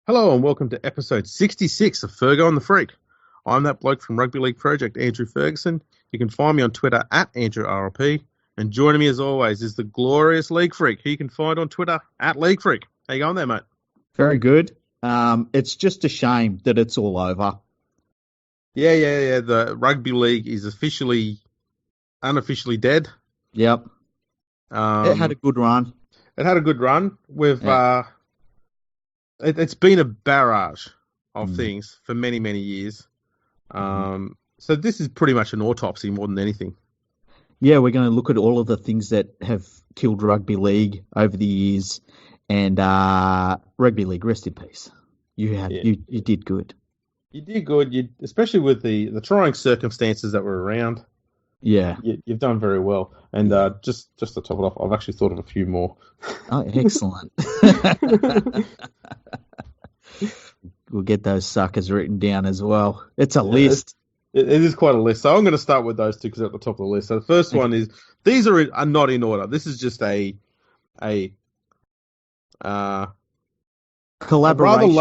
Hello and welcome to episode 66 of Fergo and the Freak. I'm that bloke from Rugby League Project, Andrew Ferguson. You can find me on Twitter at AndrewRLP. And joining me as always is the glorious League Freak, who you can find on Twitter at League Freak. How you going there, mate? Very good. It's just a shame that it's all over. Yeah. The Rugby League is unofficially dead. Yep. It had a good run. It had a good run. It's been a barrage of things for many, many years. So this is pretty much an autopsy more than anything. Yeah, we're going to look at all of the things that have killed rugby league over the years, and rugby league, rest in peace. You did good. You did good, especially with the trying circumstances that were around. Yeah, you've done very well. And just to top it off, I've actually thought of a few more. Oh, excellent. We'll get those suckers written down as well. It's a list. It is quite a list. So I'm going to start with those two because they're at the top of the list. So the first one is, these are not in order. This is just a collaboration.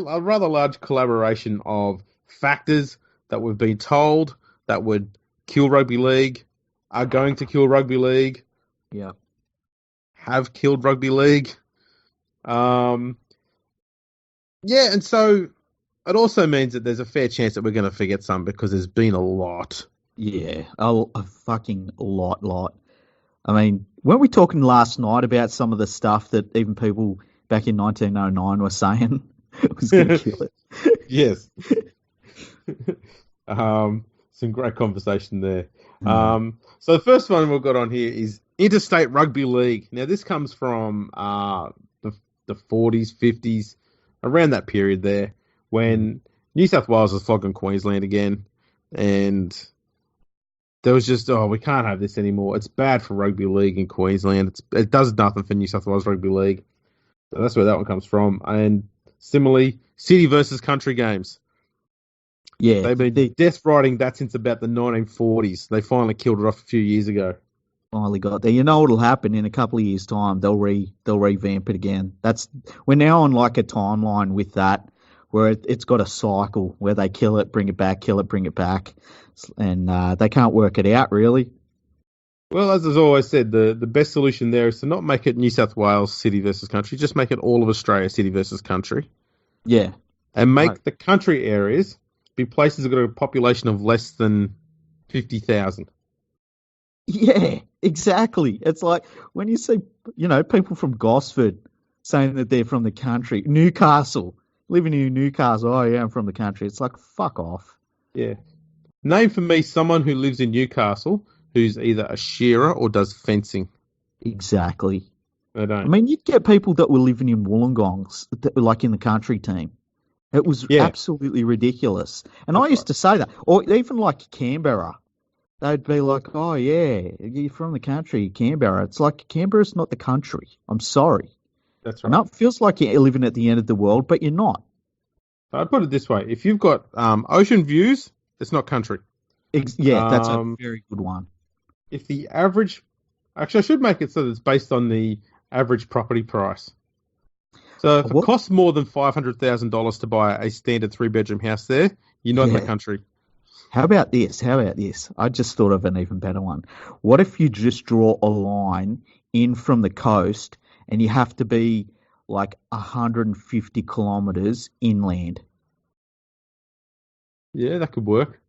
A rather large collaboration of factors that we've been told that would kill rugby league, are going to kill rugby league, have killed rugby league. And so it also means that there's a fair chance that we're going to forget some because there's been a lot. Yeah, a fucking lot. I mean, weren't we talking last night about some of the stuff that even people back in 1909 were saying was going to kill it? Yes. Some great conversation there. So the first one we've got on here is Interstate Rugby League. Now, this comes from the 40s, 50s, around that period there, when New South Wales was flogging Queensland again, and there was just, we can't have this anymore. It's bad for rugby league in Queensland. It does nothing for New South Wales Rugby League. So that's where that one comes from. And similarly, city versus country games. Yeah, they've been death riding that since about the 1940s. They finally killed it off a few years ago. Finally got there. You know what'll happen in a couple of years' time? They'll revamp it again. We're now on like a timeline with that, where it's got a cycle where they kill it, bring it back, kill it, bring it back, and they can't work it out really. Well, as I've always said, the best solution there is to not make it New South Wales city versus country, just make it all of Australia city versus country. Yeah, and make the country areas be places that got a population of less than 50,000. Yeah, exactly. It's like when you see, people from Gosford saying that they're from the country, Newcastle, living in Newcastle. Oh yeah, I'm from the country. It's like, fuck off. Yeah. Name for me someone who lives in Newcastle who's either a shearer or does fencing. Exactly. They don't. I mean, you'd get people that were living in Wollongongs, that were like in the country team. It was absolutely ridiculous. And I used to say that. Or even like Canberra. They'd be like, oh, yeah, you're from the country, Canberra. It's like, Canberra's not the country. I'm sorry. That's right. I know it feels like you're living at the end of the world, but you're not. I'd put it this way. If you've got ocean views, it's not country. That's a very good one. If the average... Actually, I should make it so that it's based on the average property price. So if it costs more than $500,000 to buy a standard 3-bedroom house there, you're not in the country. How about this? I just thought of an even better one. What if you just draw a line in from the coast and you have to be like 150 kilometers inland? Yeah, that could work.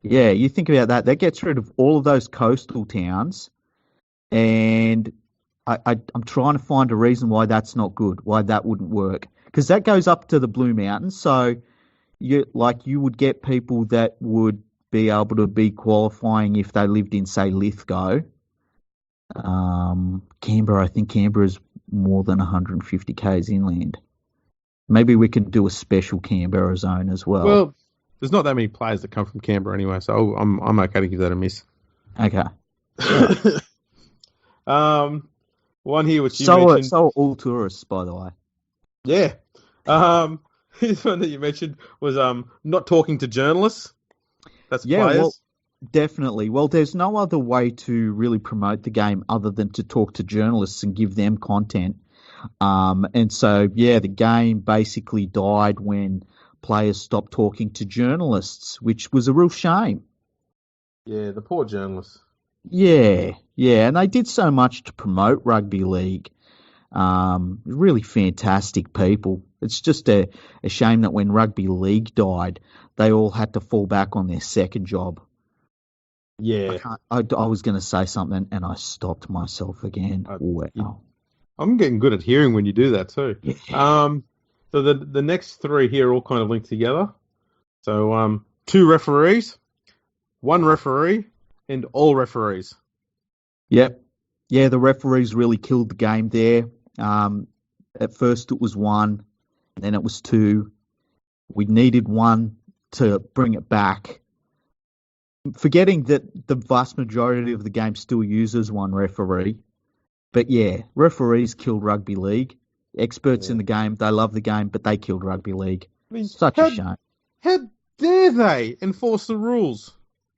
Yeah, you think about that. That gets rid of all of those coastal towns, and I'm trying to find a reason why that's not good, why that wouldn't work. Because that goes up to the Blue Mountains, so you would get people that would be able to be qualifying if they lived in, say, Lithgow. Canberra, I think Canberra's more than 150 k's inland. Maybe we can do a special Canberra zone as well. Well, there's not that many players that come from Canberra anyway, so I'm okay to give that a miss. Okay. One here which you mentioned. So are all tourists, by the way. Yeah. This one that you mentioned was not talking to journalists. That's players. Well, definitely. Well, there's no other way to really promote the game other than to talk to journalists and give them content. And so, yeah, the game basically died when players stopped talking to journalists, which was a real shame. Yeah, the poor journalists. Yeah, yeah, and they did so much to promote rugby league. Really fantastic people. It's just a shame that when rugby league died, they all had to fall back on their second job. I Yeah. can't. I was going to say something and I stopped myself again. I, you, Wow. I'm getting good at hearing when you do that too. Yeah. So the next three here all kind of link together. So two referees, one referee, and all referees. Yep. Yeah, the referees really killed the game there. At first it was one, then it was two. We needed one to bring it back. Forgetting that the vast majority of the game still uses one referee. But yeah, referees killed rugby league. Experts Yeah. in the game, they love the game, but they killed rugby league. I mean, Such a shame. how dare they enforce the rules?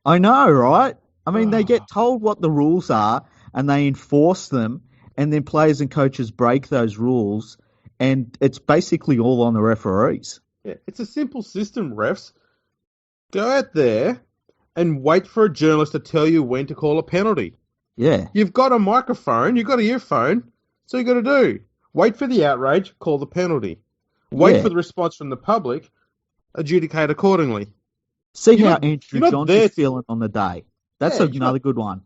I know, right? I mean, they Ah, get told what the rules are and they enforce them, and then players and coaches break those rules, and it's basically all on the referees. yeah, it's a simple system, refs. Go out there and wait for a journalist to tell you when to call a penalty. Yeah, You've got a microphone, you've got an earphone, so you got to do. Wait for the outrage, call the penalty. Wait yeah. for the response from the public, adjudicate accordingly. See You're how not, Andrew you're not Johns is there. feeling on the day. That's Yeah, another good one.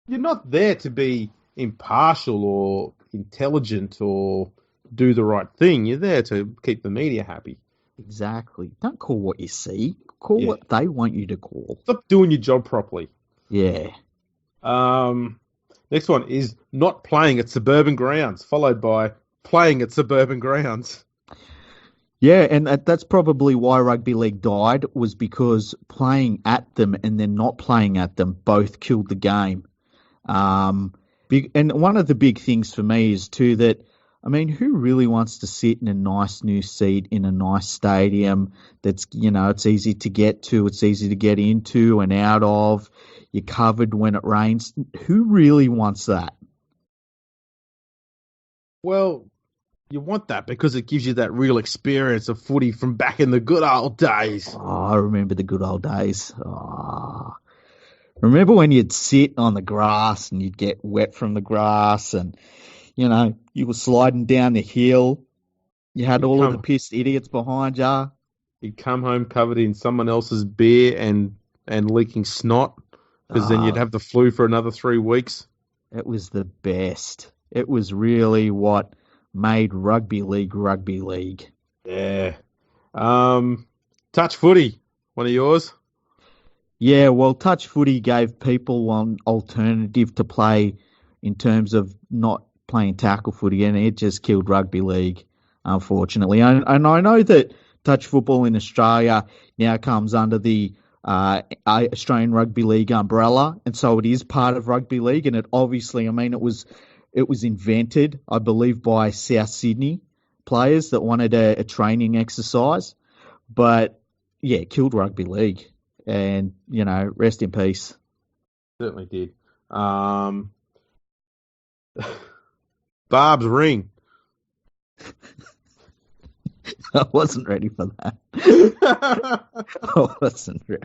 you're not there to be impartial or intelligent or do the right thing. You're there to keep the media happy. Exactly. Don't call what you see. Call Yeah. what they want you to call. Stop doing your job properly. Yeah. Um, Next one is not playing at suburban grounds, followed by playing at suburban grounds. Yeah, and that's probably why rugby league died, was because playing at them and then not playing at them both killed the game. And one of the big things for me is too that, I mean, who really wants to sit in a nice new seat in a nice stadium that's, it's easy to get to, it's easy to get into and out of, you're covered when it rains. Who really wants that? Well, you want that because it gives you that real experience of footy from back in the good old days. Oh, I remember the good old days. Oh. Remember when you'd sit on the grass and you'd get wet from the grass and, you were sliding down the hill. You had You'd all of the come, pissed idiots behind you. you'd come home covered in someone else's beer and leaking snot because then you'd Ah, have the flu for another 3 weeks. it was the best. It was really what made rugby league rugby league. Yeah. Touch footy. One of yours? Yeah, well, touch footy gave people an alternative to play in terms of not playing tackle footy, and it just killed rugby league, unfortunately. And I know that touch football in Australia now comes under the Australian Rugby League umbrella, and so it is part of rugby league. And it obviously, I mean, it was invented, I believe, by South Sydney players that wanted a training exercise, but yeah, it killed rugby league. And, rest in peace. Certainly did. Barb's ring. I wasn't ready for that. I wasn't ready.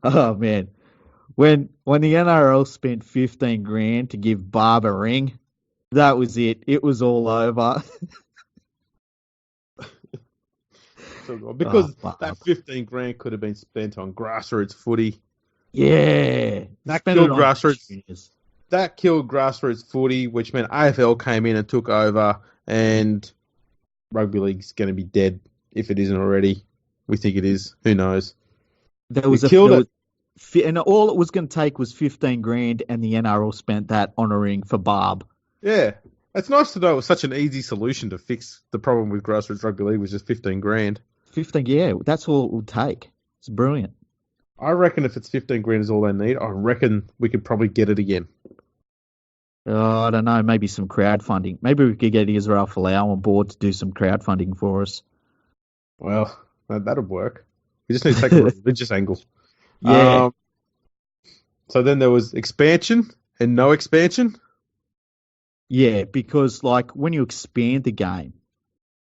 Oh, man. When the NRL spent 15 grand to give Barb a ring, that was it. It was all over. Because Oh, that Barb. 15 grand could have been spent on grassroots footy. Yeah. That Spend it killed on grassroots. juniors. That killed grassroots footy, which meant AFL came in and took over, and rugby league's going to be dead if it isn't already. We think it is. Who knows? There We was killed it. and all it was going to take was 15 grand, and the NRL spent that on a ring for Barb. Yeah. It's nice to know it was such an easy solution to fix the problem with grassroots rugby league was just 15 grand. 15, yeah, that's all it would take. It's brilliant. I reckon if it's 15 grand is all they need, I reckon we could probably get it again. Oh, I don't know, maybe some crowdfunding. Maybe we could get Israel Folau on board to do some crowdfunding for us. Well, that'll work. We just need to take a religious angle. Yeah. So then there was expansion and no expansion. Yeah, because like when you expand the game,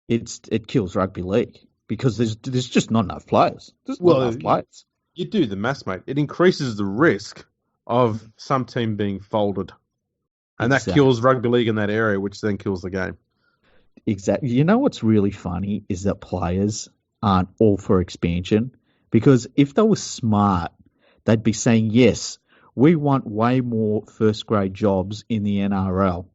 it kills rugby league because there's just not enough players. There's not Well, enough players. you do the maths, mate. It increases the risk of some team being folded, and that Exactly. kills rugby league in that area, which then kills the game. Exactly. You know what's really funny is that players aren't all for expansion because if they were smart, they'd be saying, yes, we want way more first grade jobs in the NRL.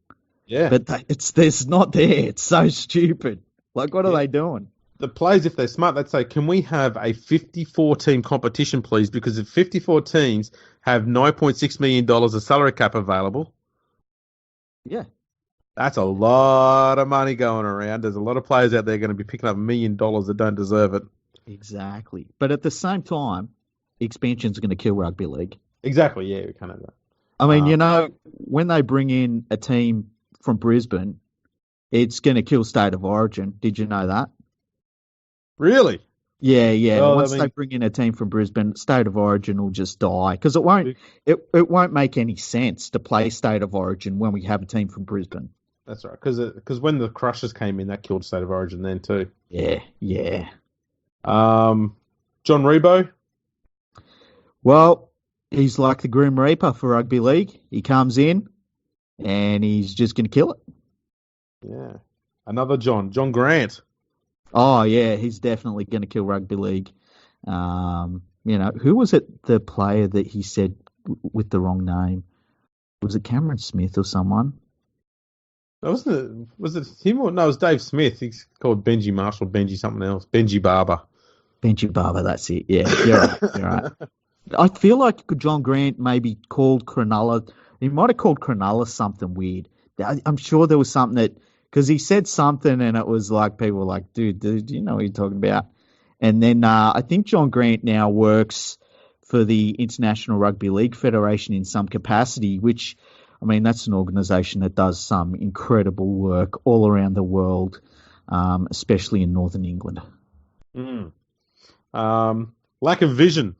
Yeah, But there's not there. It's so stupid. Like, what are yeah. they doing? The players, if they're smart, they'd say, "Can we have a 54 team competition, please? Because if 54 teams have $9.6 million of salary cap available, Yeah, that's a lot of money going around. There's a lot of players out there going to be picking up $1 million that don't deserve it." exactly. But at the same time, expansion's going to kill rugby league. Exactly. Yeah, we can't have that. I mean, Um, when they bring in a team from Brisbane, it's going to kill state of origin. Did you know that? really? Yeah, yeah. Well, I Once they mean, bring in a team from Brisbane, State of Origin will just die because it won't make any sense to play State of Origin when we have a team from Brisbane. that's right. Because when the Crushers came in, that killed State of Origin then too. Yeah, yeah. John Rebo. Well, he's like the Grim Reaper for rugby league. He comes in and he's just going to kill it. Yeah. Another John Grant. Oh yeah, he's definitely going to kill rugby league. Who was it? The player that he said with the wrong name, was it Cameron Smith or someone? Was it him or no? It was Dave Smith. He's called Benji Marshall, Benji something else, Benji Barber. Benji Barber, that's it. Yeah, you're right. You're right. I feel like John Grant maybe called Cronulla. He might have called Cronulla something weird. I'm sure there was something that because he said something and it was like people were like, "Dude, do you know what you're talking about?" And then I think John Grant now works for the International Rugby League Federation in some capacity, which I mean that's an organisation that does some incredible work all around the world, especially in Northern England. Mm. Lack of vision.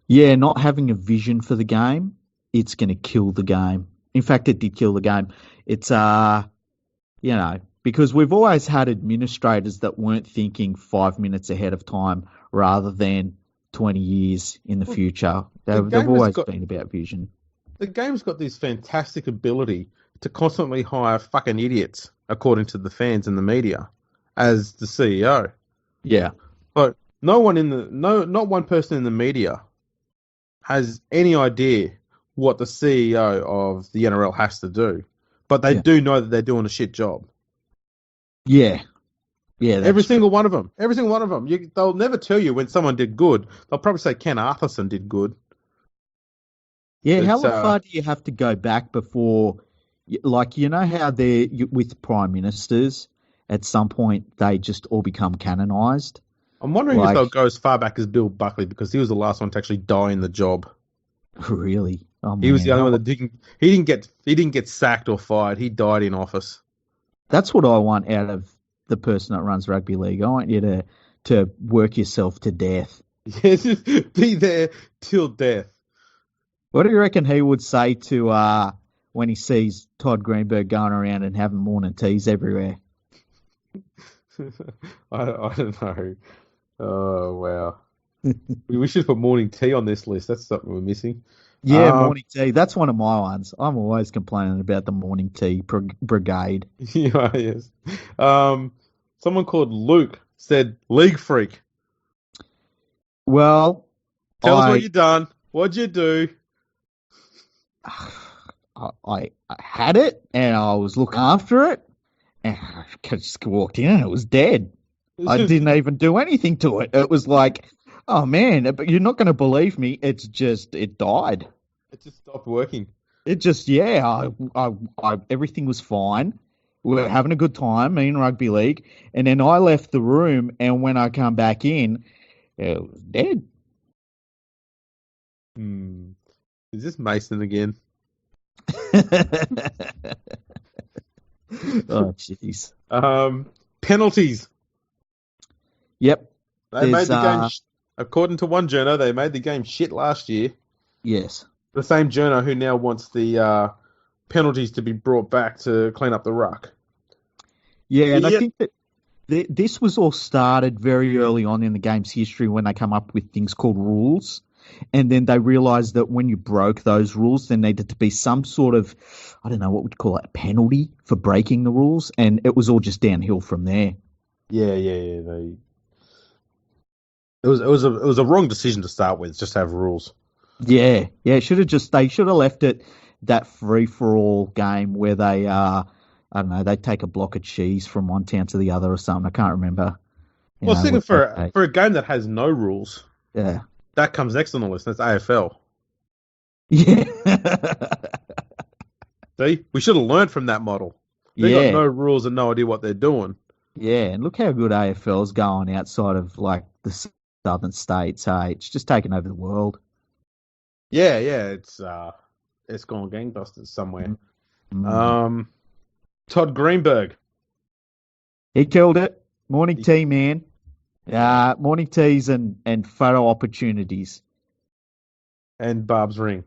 Yeah, not having a vision for the game, it's going to kill the game. In fact, it did kill the game. It's, because we've always had administrators that weren't thinking 5 minutes ahead of time rather than 20 years in the future. They've always been about vision. The game's got this fantastic ability to constantly hire fucking idiots, according to the fans and the media, as the CEO. Yeah. But not one person in the media has any idea what the CEO of the NRL has to do, but they do know that they're doing a shit job. Yeah, yeah. Every single one of them. They'll never tell you when someone did good. They'll probably say Ken Arthurson did good. Yeah, how far do you have to go back before, like, how they're with prime ministers, at some point they just all become canonised? I'm wondering if they'll go as far back as Bill Buckley because he was the last one to actually die in the job. Really? Oh, he was the only one that didn't. He didn't get sacked or fired. He died in office. That's what I want out of the person that runs rugby league. I want you to work yourself to death. Yes, be there till death. What do you reckon he would say to when he sees Todd Greenberg going around and having morning teas everywhere? I don't know. Oh, wow. We should put morning tea on this list. That's something we're missing. Yeah, morning tea. That's one of my ones. I'm always complaining about the morning tea brigade. Yeah, yes. Someone called Luke said, "League freak." Well, tell us what you done. What'd you do? I had it, and I was looking after it, and I just walked in, and it was dead. I didn't even do anything to it. It was like, oh man, but you're not going to believe me. It died. It just stopped working. It just, everything was fine. We were having a good time in rugby league. And then I left the room, and when I come back in, it was dead. Is this Mason again? Oh, jeez. Penalties. Yep. They made the game, according to one journo, they made the game shit last year. Yes. The same journo who now wants the penalties to be brought back to clean up the ruck. Yeah, and I Yeah, think that this was all started very early on in the game's history when they come up with things called rules. And then they realized that when you broke those rules, there needed to be some sort of, I don't know, what would call it, a penalty for breaking the rules. And it was all just downhill from there. yeah. It was a wrong decision to start with. Just have rules. Yeah, yeah. They should have left it that free for all game where they, I don't know, they take a block of cheese from one town to the other or something. I can't remember. Well, I was thinking What they for take. for a game that has no rules, Yeah. that comes next on the list. That's AFL. Yeah. See, we should have learned from that model. They got Yeah. no rules and no idea what they're doing. Yeah. And look how good AFL's going outside of like the southern states. Hey, it's just taken over the world. Yeah, it's gone gangbusters somewhere. Mm. Todd Greenberg He killed it. Morning he- tea, man. Morning teas and photo opportunities. and Barb's ring.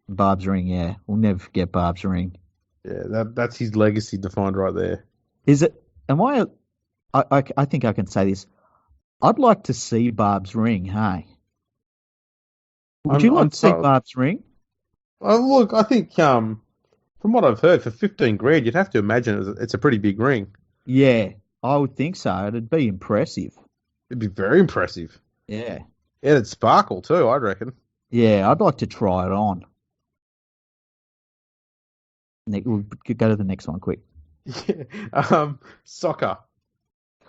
Barb's ring, yeah. We'll never forget Barb's ring. Yeah, that's his legacy defined right there. Is it? Am I think I can say this. I'd like to see Barb's ring, hey? Would you like to see Barb's ring? Look, I think from what I've heard, for 15 grand, you'd have to imagine it's a pretty big ring. Yeah, I would think so. It'd be impressive. It'd be very impressive. Yeah. Yeah, it'd sparkle too, I'd reckon. Yeah, I'd like to try it on. We'll go to the next one quick. Soccer.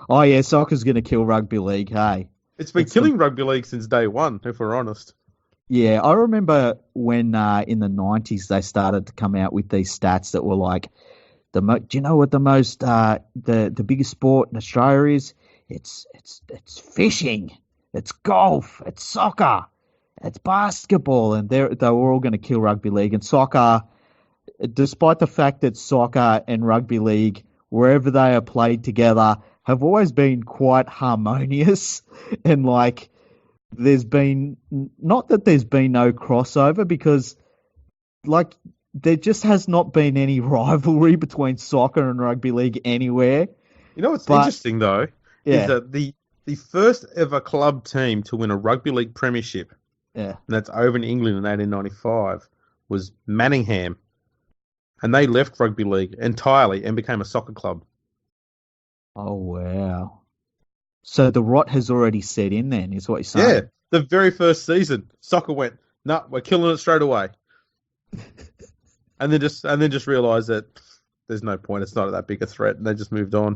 Oh, yeah, soccer's going to kill rugby league, hey? It's been killing rugby league since day one, if we're honest. Yeah, I remember when in the 90s they started to come out with these stats that were like, do you know what the most the biggest sport in Australia is? It's fishing, it's golf, it's soccer, it's basketball, and they were all going to kill rugby league. And soccer, despite the fact that soccer and rugby league, wherever they are played together, have always been quite harmonious and like. There's been not that there's been no crossover because like there just has not been any rivalry between soccer and rugby league anywhere. You know what's interesting though is that the first ever club team to win a rugby league premiership, and that's over in England in 1895, was Manningham, and they left rugby league entirely and became a soccer club. Oh wow. So the rot has already set in then, is what you're saying? Yeah, the very first season, soccer went, nah, we're killing it straight away. and then just realised that there's no point, it's not that big a threat, and they just moved on.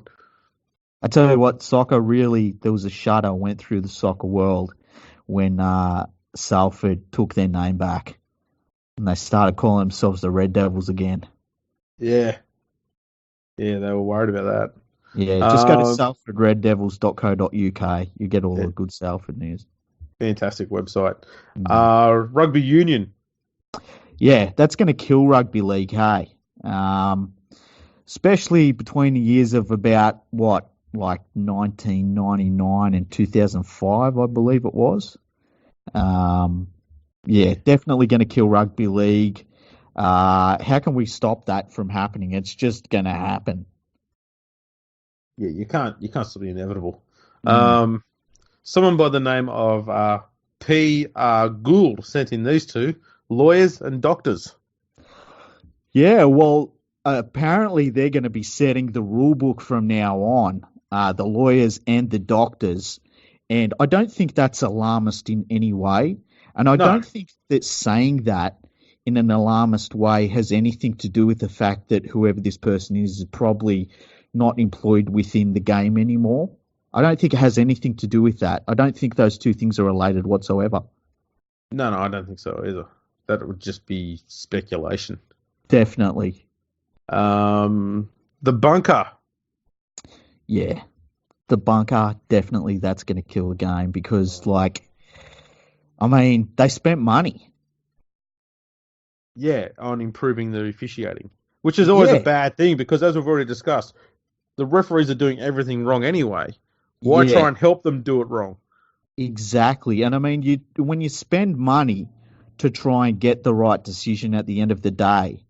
I tell you what, soccer really, there was a shudder went through the soccer world when Salford took their name back and they started calling themselves the Red Devils again. Yeah. Yeah, they were worried about that. Yeah, just go to salfordreddevils.co.uk. You get all the good Salford news. Fantastic website. Rugby Union. Yeah, that's going to kill rugby league, hey? Especially between the years of about, like 1999 and 2005, I believe it was. Yeah, definitely going to kill rugby league. How can we stop that from happening? It's just going to happen. Yeah, you can't stop the inevitable. Someone by the name of P. Gould sent in these two, lawyers and doctors. Yeah, well, apparently they're going to be setting the rule book from now on, the lawyers and the doctors. And I don't think that's alarmist in any way. And I don't think that saying that in an alarmist way has anything to do with the fact that whoever this person is probably not employed within the game anymore. I don't think it has anything to do with that. I don't think those two things are related whatsoever. No, I don't think so either. That would just be speculation. Definitely. The bunker. Yeah. The bunker, definitely that's going to kill the game because, they spent money. Yeah, on improving the officiating, which is always a bad thing because, as we've already discussed, the referees are doing everything wrong anyway. Why try and help them do it wrong? Exactly. And when you spend money to try and get the right decision at the end of the day,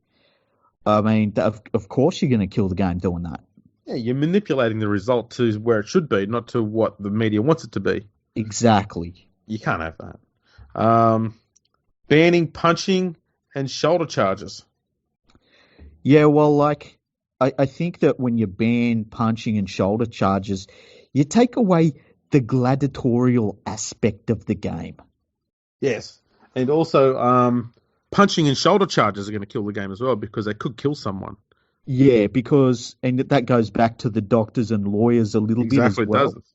I mean, of course you're going to kill the game doing that. Yeah, you're manipulating the result to where it should be, not to what the media wants it to be. Exactly. You can't have that. Banning punching and shoulder charges. Yeah, well, like, I think that when you ban punching and shoulder charges, you take away the gladiatorial aspect of the game. Yes. And also, punching and shoulder charges are going to kill the game as well because they could kill someone. Yeah, and that goes back to the doctors and lawyers a little bit as Exactly, it well. does. It's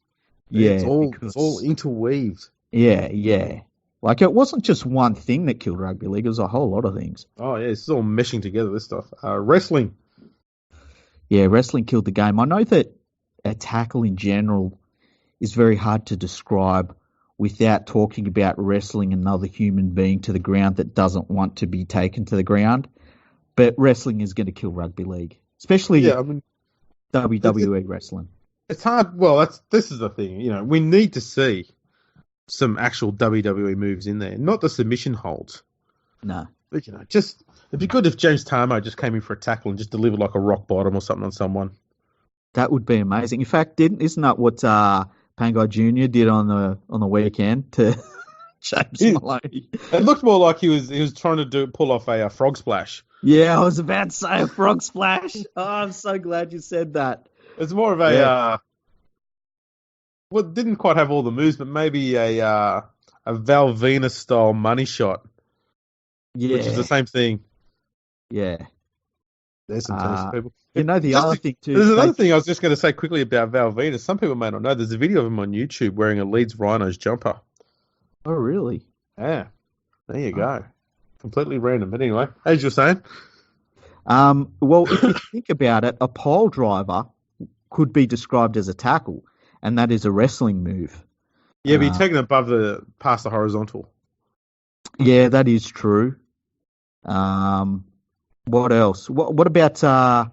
Yeah, all because interweaved. yeah. Like it wasn't just one thing that killed rugby league; it was a whole lot of things. Oh yeah, it's all meshing together. This stuff. Wrestling. Yeah, wrestling killed the game. I know that a tackle in general is very hard to describe without talking about wrestling another human being to the ground that doesn't want to be taken to the ground. But wrestling is going to kill rugby league, especially Yeah, I mean, WWE wrestling. it's hard. Well, this is the thing. We need to see some actual WWE moves in there, not the submission holds. No. But just it'd be good if James Tarmo just came in for a tackle and just delivered like a rock bottom or something on someone. That would be amazing. In fact, isn't that what Pangai Jr. did on the weekend to James Maloney? It looked more like he was trying to pull off a frog splash. Yeah, I was about to say a frog splash. Oh, I'm so glad you said that. It's more of a well, it didn't quite have all the moves, but maybe a Val Venus style money shot, Yeah, which is the same thing. yeah. There's some talented people. The other thing too. There's another thing I was just going to say quickly about Val Venus. Some people may not know. There's a video of him on YouTube wearing a Leeds Rhinos jumper. Oh, really? Yeah, there you go. Completely random, but anyway, as you're saying. Well, if you think about it, a pole driver could be described as a tackle, and that is a wrestling move. Yeah, but you're taking it past the horizontal. Yeah, that is true. What else? What about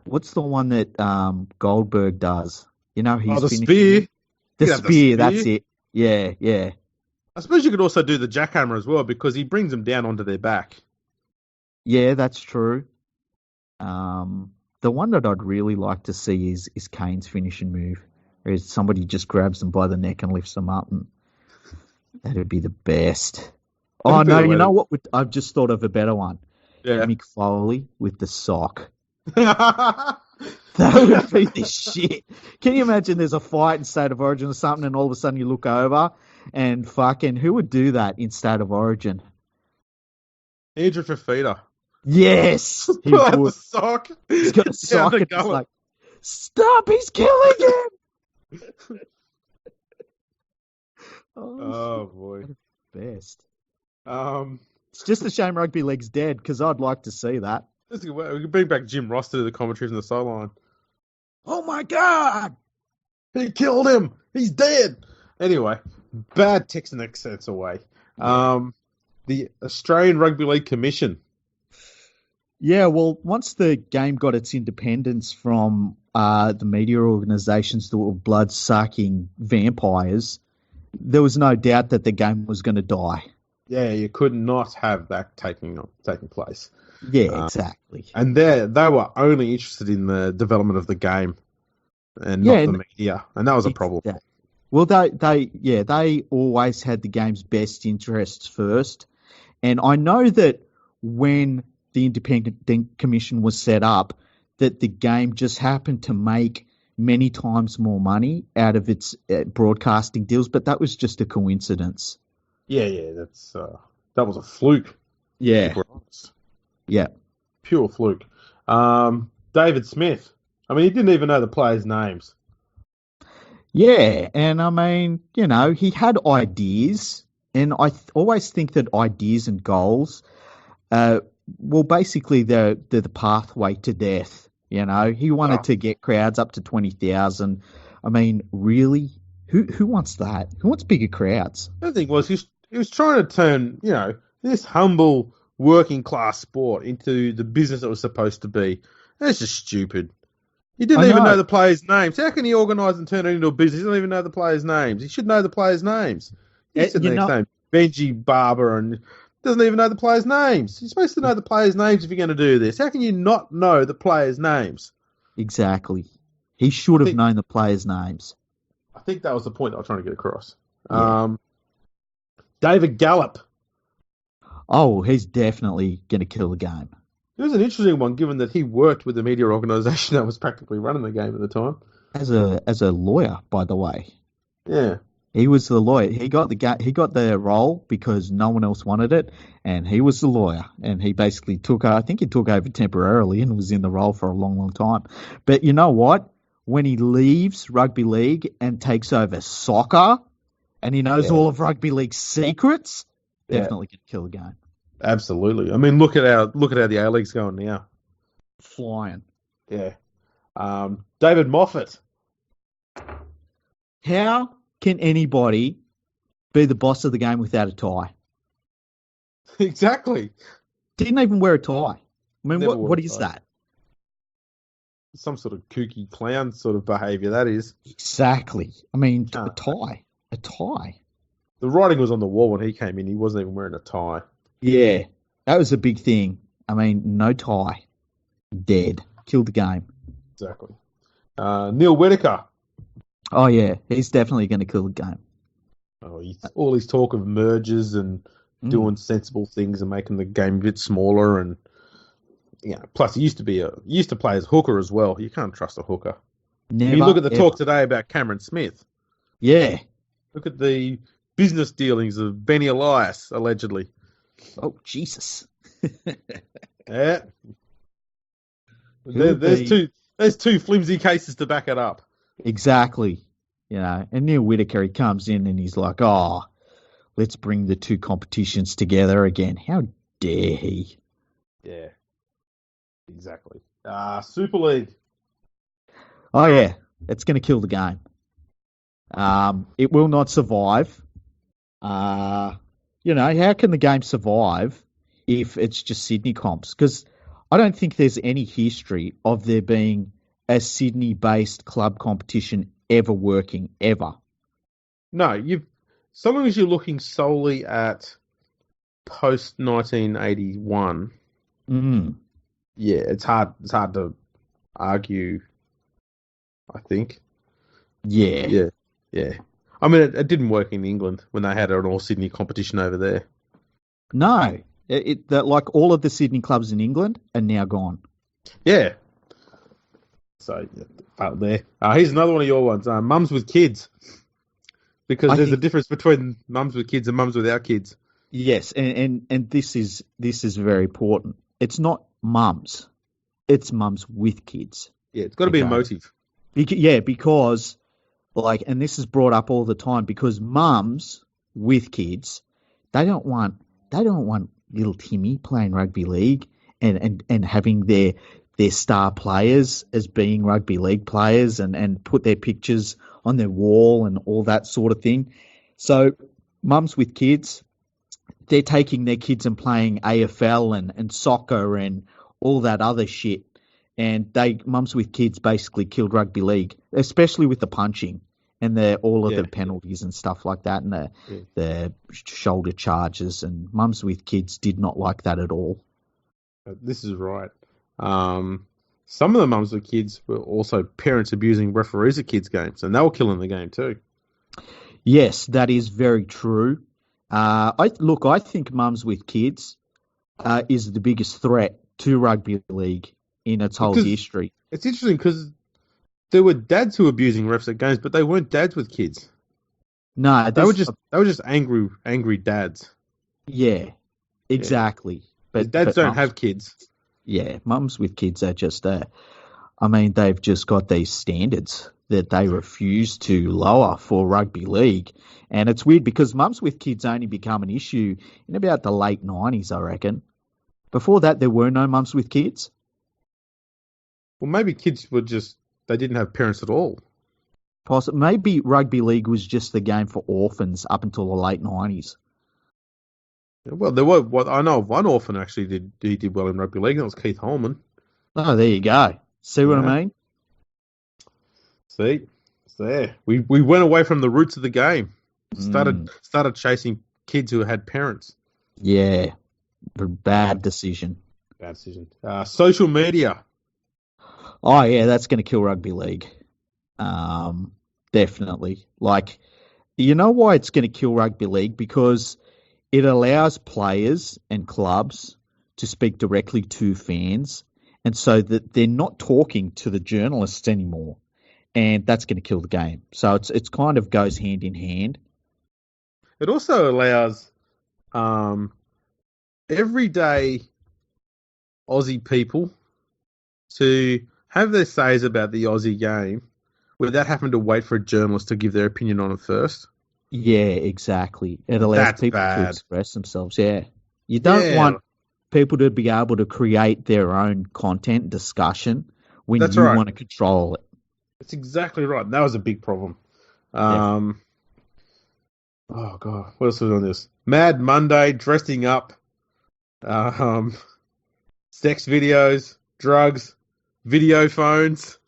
what's the one that Goldberg does? He's the finishing spear. The spear, that's it. Yeah. I suppose you could also do the jackhammer as well because he brings them down onto their back. Yeah, that's true. The one that I'd really like to see is Kane's finishing move, where somebody just grabs them by the neck and lifts them up, and that'd be the best. Oh no, you know what? I've just thought of a better one. Yeah. Mick Foley with the sock. That would be the shit. Can you imagine there's a fight in State of Origin or something, and all of a sudden you look over and fucking who would do that in State of Origin? Andrew Fafita. Yes, he would. would. The sock. He's got a sock and it's like, stop! He's killing him. Oh boy, best. It's just a shame rugby league's dead because I'd like to see that. We could bring back Jim Ross to do the commentary from the sideline. Oh my god! He killed him. He's dead. Anyway, bad text and accents away. The Australian Rugby League Commission. Yeah, well, once the game got its independence from the media organisations that were blood-sucking vampires, there was no doubt that the game was going to die. Yeah, you could not have that taking place. Yeah, exactly. And they were only interested in the development of the game and not the media, and that was a problem. Well, they always had the game's best interests first, and I know that when the Independent Commission was set up, that the game just happened to make many times more money out of its broadcasting deals, but that was just a coincidence. Yeah, that was a fluke. Yeah. Yeah. Pure fluke. David Smith. I mean, he didn't even know the players' names. Yeah, and I mean, he had ideas, and I always think that ideas and goals, basically they're the pathway to death. He wanted to get crowds up to 20,000. I mean, really, who wants that? Who wants bigger crowds? The thing was, he was trying to turn, this humble working class sport into the business it was supposed to be. That's just stupid. He didn't even know the players' names. How can he organise and turn it into a business? He doesn't even know the players' names. He should know the players' names. He said the next name, Benji Barber and Doesn't even know the players' names. You're supposed to know the players' names if you're going to do this. How can you not know the players' names? Exactly. He should have known the players' names. I think that was the point I was trying to get across. Yeah. David Gallup. Oh, he's definitely going to kill the game. It was an interesting one, given that he worked with the media organisation that was practically running the game at the time. As a lawyer, by the way. Yeah. He was the lawyer. He got the role because no one else wanted it, and he was the lawyer. And he basically took over temporarily and was in the role for a long, long time. But you know what? When he leaves rugby league and takes over soccer, and he knows all of rugby league's secrets, definitely can kill the game. Absolutely. I mean, look at how the A-League's going now. Flying. Yeah. David Moffat. How can anybody be the boss of the game without a tie? Exactly. Didn't even wear a tie. I mean, Never what is that? Some sort of kooky clown sort of behaviour, that is. Exactly. I mean, a tie. A tie. The writing was on the wall when he came in. He wasn't even wearing a tie. Yeah, that was a big thing. I mean, no tie. Dead. Killed the game. Exactly. Neil Whittaker. Oh, yeah. He's definitely going to kill the game. Oh, all his talk of mergers and doing sensible things and making the game a bit smaller, and plus he used to play as hooker as well. You can't trust a hooker. Never, you look at the talk today about Cameron Smith. Yeah. Look at the business dealings of Benny Elias, allegedly. Oh, Jesus. Yeah. There's two flimsy cases to back it up. Exactly. And Neil Whittaker, he comes in and he's like, let's bring the two competitions together again. How dare he? Yeah. Exactly. Super League. Oh, yeah. It's going to kill the game. It will not survive. How can the game survive if it's just Sydney comps? Because I don't think there's any history of there being a Sydney-based club competition ever working, ever. No, so long as you're looking solely at post-1981, yeah, it's hard to argue, I think. Yeah. Yeah. I mean, it didn't work in England when they had an all-Sydney competition over there. No. Like all of the Sydney clubs in England are now gone. Yeah. So, out there. Here's another one of your ones. Mums with kids. Because there's a difference between mums with kids and mums without kids. Yes, and this is very important. It's not mums. It's mums with kids. Yeah, it's got to be a motive. Because and this is brought up all the time, because mums with kids, they don't want little Timmy playing rugby league and having their star players as being rugby league players and put their pictures on their wall and all that sort of thing. So mums with kids, they're taking their kids and playing AFL and soccer and all that other shit. And mums with kids basically killed rugby league, especially with the punching and the penalties and stuff like that, and the shoulder charges. And mums with kids did not like that at all. This is right. Some of the mums with kids were also parents abusing referees at kids' games, and they were killing the game too. Yes, that is very true. I think mums with kids is the biggest threat to rugby league in its whole history. It's interesting because there were dads who were abusing refs at games, but they weren't dads with kids. No, they were just angry dads. Yeah, exactly. Yeah. But dads don't have kids. Yeah, mums with kids are just they've just got these standards that they refuse to lower for rugby league. And it's weird because mums with kids only become an issue in about the late 90s, I reckon. Before that, there were no mums with kids. Well, maybe kids they didn't have parents at all. Maybe rugby league was just the game for orphans up until the late 90s. Well, I know of one orphan actually did well in rugby league. That was Keith Holman. Oh, there you go. See what I mean? See, it's there. We went away from the roots of the game. Started chasing kids who had parents. Yeah, bad decision. Bad decision. Social media. Oh yeah, that's going to kill rugby league. Um, Definitely. Like, you know why it's going to kill rugby league? Because it allows players and clubs to speak directly to fans, and so that they're not talking to the journalists anymore, and that's going to kill the game. So it's kind of goes hand in hand. It also allows um, everyday Aussie people to have their says about the Aussie game without having to wait for a journalist to give their opinion on it first. Yeah, exactly. It allows That's people to bad. express themselves. Yeah, you don't Yeah, want people to be able to create their own content discussion when that's you right. want to control it. That's exactly right. And that was a big problem. Definitely. Um, oh god, what else was on this? Mad Monday, dressing up, um, sex videos, drugs, video phones.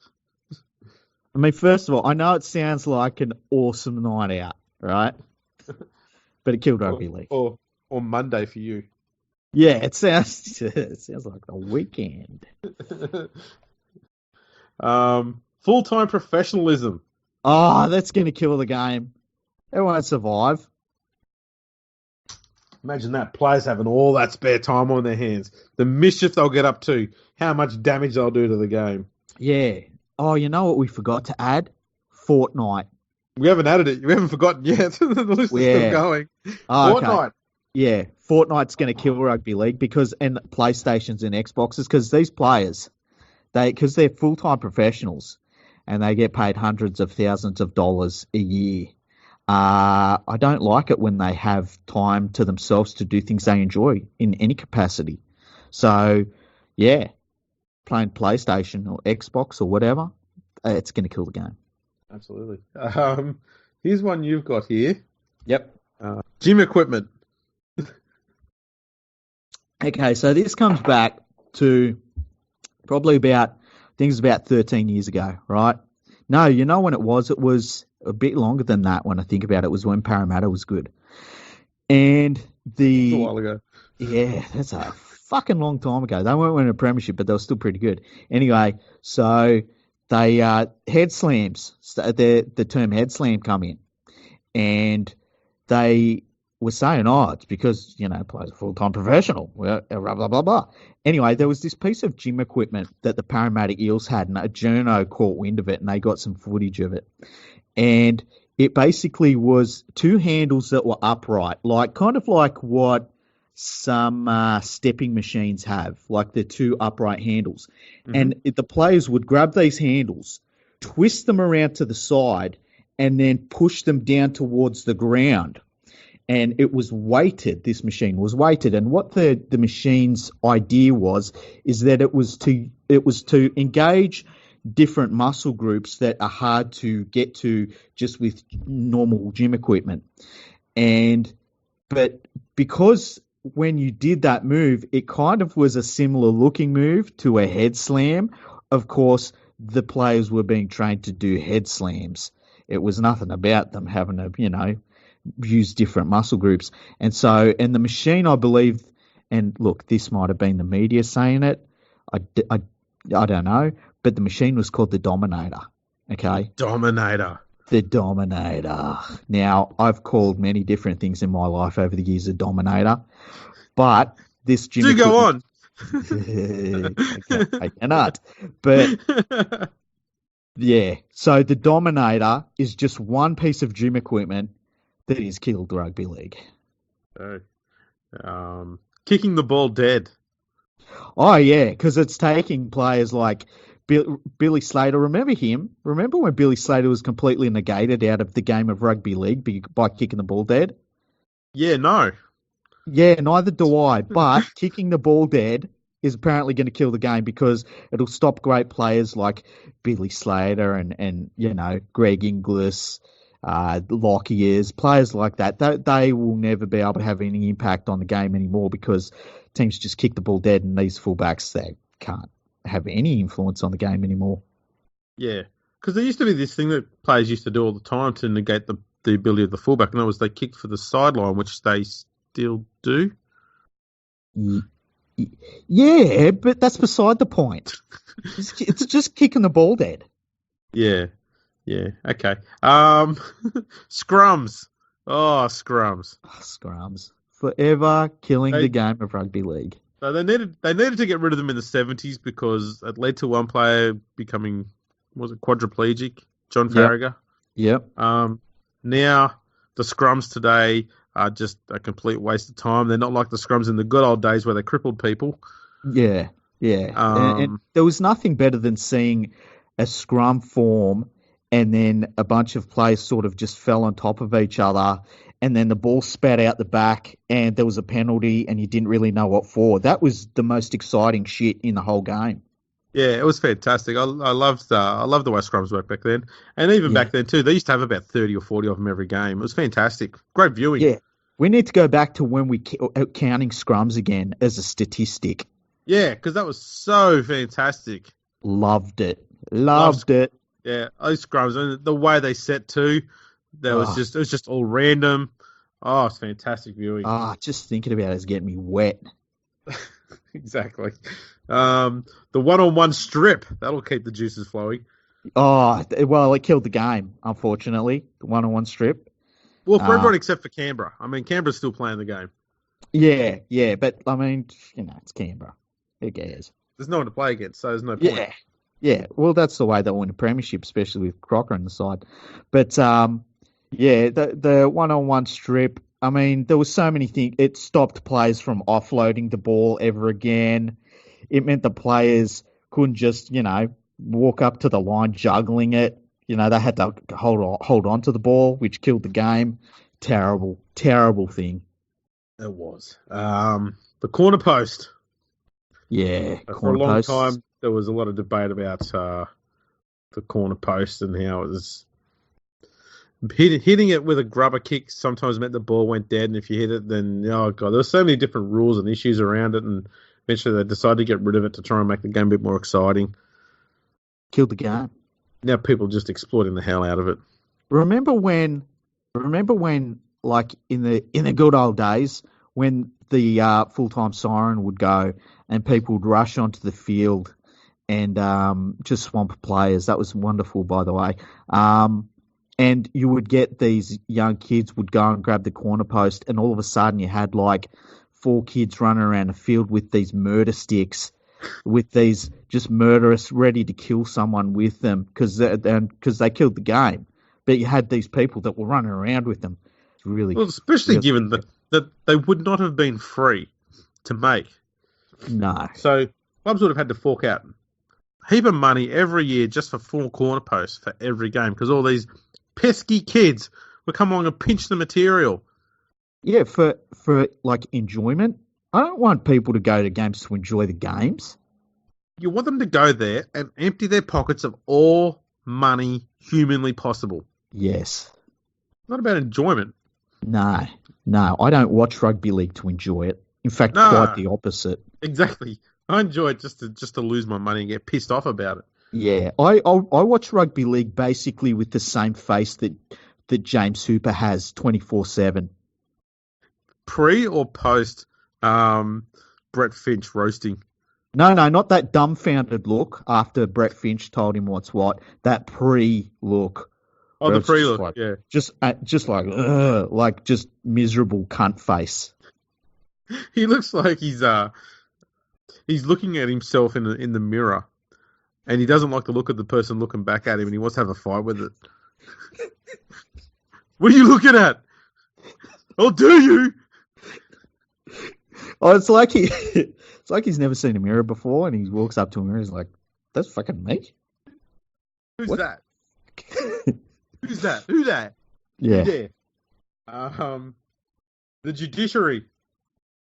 I mean, first of all, I know it sounds like an awesome night out, right? But it killed or rugby league. or, or Monday for you. Yeah, it sounds like a weekend. Full-time professionalism. Oh, that's going to kill the game. It won't survive. Imagine that, players having all that spare time on their hands. The mischief they'll get up to, how much damage they'll do to the game. Yeah. Oh, you know what we forgot to add? Fortnite. We haven't added it. We haven't forgotten yet. The list is still Yeah. going. Oh, okay. Fortnite. Yeah. Fortnite's going to kill rugby league because and PlayStations and Xboxes because these players because they're full time professionals and they get paid hundreds of thousands of dollars a year. I don't like it when they have time to themselves to do things they enjoy in any capacity. So, yeah, playing PlayStation or Xbox or whatever, it's going to kill the game. Absolutely. Here's one you've got here. Yep. Gym equipment. Okay, so this comes back to probably about, I think it's about 13 years ago, right? No, you know when it was? It was a bit longer than that when I think about it. It was when Parramatta was good. And A the, while ago. yeah, that's a fucking long time ago. They weren't winning a premiership, but they were still pretty good. Anyway, so they, head slams, the term head slam come in. And they were saying, oh, it's because, players are full-time professional, blah, blah, blah, blah. Anyway, there was this piece of gym equipment that the Parramatta Eels had, and a journo caught wind of it, and they got some footage of it. And it basically was two handles that were upright, like kind of like what some stepping machines have, like the two upright handles. Mm-hmm. And the players would grab these handles, twist them around to the side, and then push them down towards the ground. And it was weighted. This machine was weighted, and what the machine's idea was is that it was to engage different muscle groups that are hard to get to just with normal gym equipment. And but because when you did that move, it kind of was a similar looking move to a head slam. Of course, the players were being trained to do head slams. It was nothing about them having to, use different muscle groups. And the machine, I believe, and look, this might have been the media saying it. I don't know, but the machine was called the Dominator. Okay. Dominator. The Dominator. Now, I've called many different things in my life over the years a Dominator, but this gym Do go on. I cannot. But yeah, so the Dominator is just one piece of gym equipment that has killed rugby league. Kicking the ball dead. Oh yeah, because it's taking players like Billy Slater. Remember him? Remember when Billy Slater was completely negated out of the game of rugby league by kicking the ball dead? Yeah, no. Yeah, neither do I. But kicking the ball dead is apparently going to kill the game because it'll stop great players like Billy Slater and Greg Inglis, Lockyers, players like that. They will never be able to have any impact on the game anymore because teams just kick the ball dead, and these fullbacks, they can't have any influence on the game anymore. Yeah, because there used to be this thing that players used to do all the time to negate the ability of the fullback, and that was they kicked for the sideline, which they still do. Y- Yeah, but that's beside the point. It's just kicking the ball dead. Yeah, yeah, okay. Scrums. Oh, scrums. Oh, scrums. Forever killing the They game of rugby league. so they needed to get rid of them in the 70s because it led to one player becoming, was it quadriplegic, John Yep. Farragher. Yep. Now the scrums today are just a complete waste of time. They're not like the scrums in the good old days where they crippled people. Yeah. Yeah. And Um, there was nothing better than seeing a scrum form and then a bunch of players sort of just fell on top of each other and then the ball spat out the back and there was a penalty and you didn't really know what for. That was the most exciting shit in the whole game. yeah, it was fantastic. I loved the way scrums worked back then, and even Yeah. back then too. They used to have about 30 or 40 of them every game. It was fantastic. Great viewing. Yeah. We need to go back to when we counting scrums again as a statistic. Yeah, because that was so fantastic. Loved it. Loved, Loved it. yeah, those scrums and the way they set too. Oh, It was just all random. Oh, it's fantastic viewing. just thinking about it is getting me wet. Exactly. The one-on-one strip that'll keep the juices flowing. Oh, well, it killed the game, unfortunately. The one-on-one strip. Well, for Uh, everyone except for Canberra. I mean, Canberra's still playing the game. yeah, but I mean, it's Canberra. Who cares? There's no one to play against, so there's no point. Yeah. Well, that's the way they win a premiership, especially with Crocker on the side. But yeah, the one-on-one strip. I mean, there was so many things. It stopped players from offloading the ball ever again. It meant the players couldn't just, walk up to the line juggling it. They had to hold on to the ball, which killed the game. Terrible, terrible thing. It was. The corner post. Yeah, For a corner long posts. time, there was a lot of debate about the corner post and how it was hitting it with a grubber kick sometimes meant the ball went dead, and if you hit it, then oh god, there were so many different rules and issues around it, and eventually they decided to get rid of it to try and make the game a bit more exciting. Killed the game. Now people are just exploiting the hell out of it. Remember when, like in the good old days, when the full time siren would go and people would rush onto the field and just swamp players. That was wonderful, by the way. And you would get these young kids would go and grab the corner post, and all of a sudden you had like 4 kids running around a field with these murder sticks, with these just murderous ready to kill someone with them because they killed the game. But you had these people that were running around with them. It's really, Well, especially really given that they would not have been free to make. no. So clubs would have had to fork out a heap of money every year just for 4 corner posts for every game because all these pesky kids would come along and pinch the material. Yeah, for like enjoyment. I don't want people to go to games to enjoy the games. You want them to go there and empty their pockets of all money humanly possible. Yes. It's not about enjoyment. No, I don't watch rugby league to enjoy it. In fact, No. quite the opposite. Exactly. I enjoy it just to lose my money and get pissed off about it. Yeah, I watch rugby league basically with the same face that James Hooper has 24/7. Pre or post Brett Finch roasting. No, not that dumbfounded look after Brett Finch told him what's what. That pre-look. Oh, where the it's just pre-look, like, yeah. just like, ugh, like just miserable cunt face. He looks like he's looking at himself in the mirror, and he doesn't like the look of the person looking back at him, and he wants to have a fight with it. What are you looking at? I'll do you. Oh, it's like he's never seen a mirror before, and he walks up to a mirror. He's like, "That's fucking me." Who's What? that? Who's that? Who that? Yeah. Yeah. The judiciary.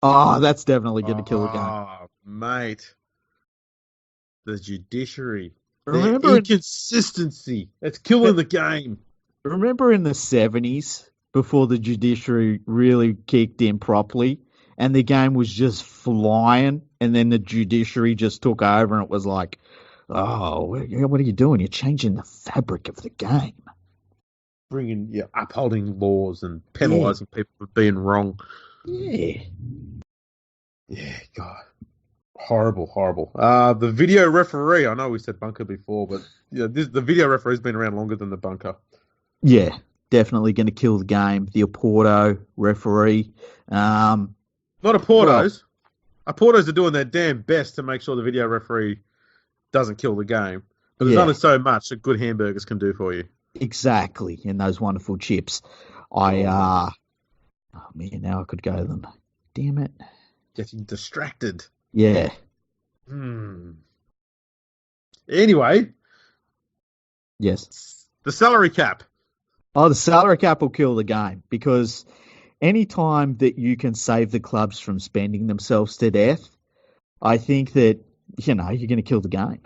Oh, that's definitely going to kill a game. Oh, mate. The judiciary. Remember The in- inconsistency. That's killing the game. Remember in the 70s, before the judiciary really kicked in properly, and the game was just flying, and then the judiciary just took over, and it was like, oh, what are you doing? You're changing the fabric of the game. Upholding laws and penalising people for being wrong. Yeah. Yeah, God. Horrible, horrible. The video referee, I know we said bunker before, but the video referee's been around longer than the bunker. Yeah, definitely going to kill the game. The Oporto referee. Not Well, Oporto's. Oporto's are doing their damn best to make sure the video referee doesn't kill the game. But there's yeah, only so much that good hamburgers can do for you. exactly. And those wonderful chips. Oh man, now I could go to them. Damn it. Getting distracted. Yeah. Anyway, Yes. the salary cap. Oh, the salary cap will kill the game because any time that you can save the clubs from spending themselves to death, I think that, you're going to kill the game.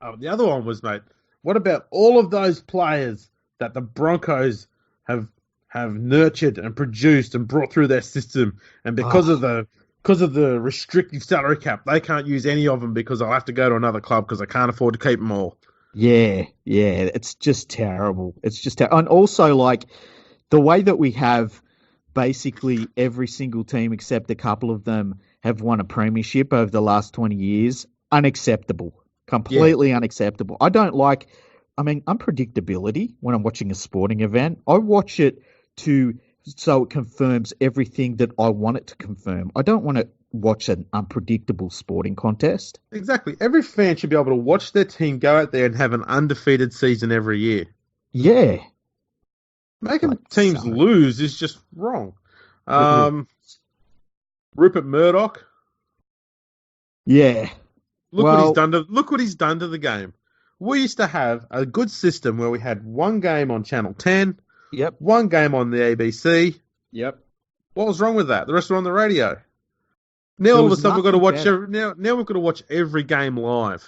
Oh, the other one was, mate, what about all of those players that the Broncos have nurtured and produced and brought through their system, and because of the restrictive salary cap, they can't use any of them because they'll have to go to another club because they can't afford to keep them all. Yeah, it's just terrible. It's just and also like the way that we have basically every single team except a couple of them have won a premiership over the last 20 years. Unacceptable. Completely unacceptable. I don't like, unpredictability when I'm watching a sporting event. I watch it so it confirms everything that I want it to confirm. I don't want to watch an unpredictable sporting contest. Exactly. Every fan should be able to watch their team go out there and have an undefeated season every year. Yeah. Making teams lose is just wrong. Rupert Murdoch. Yeah. Look what he's done to the game. We used to have a good system where we had one game on Channel 10, one game on the ABC. Yep. What was wrong with that? The rest were on the radio. Now all of a sudden we've got to watch now we've got to watch every game live.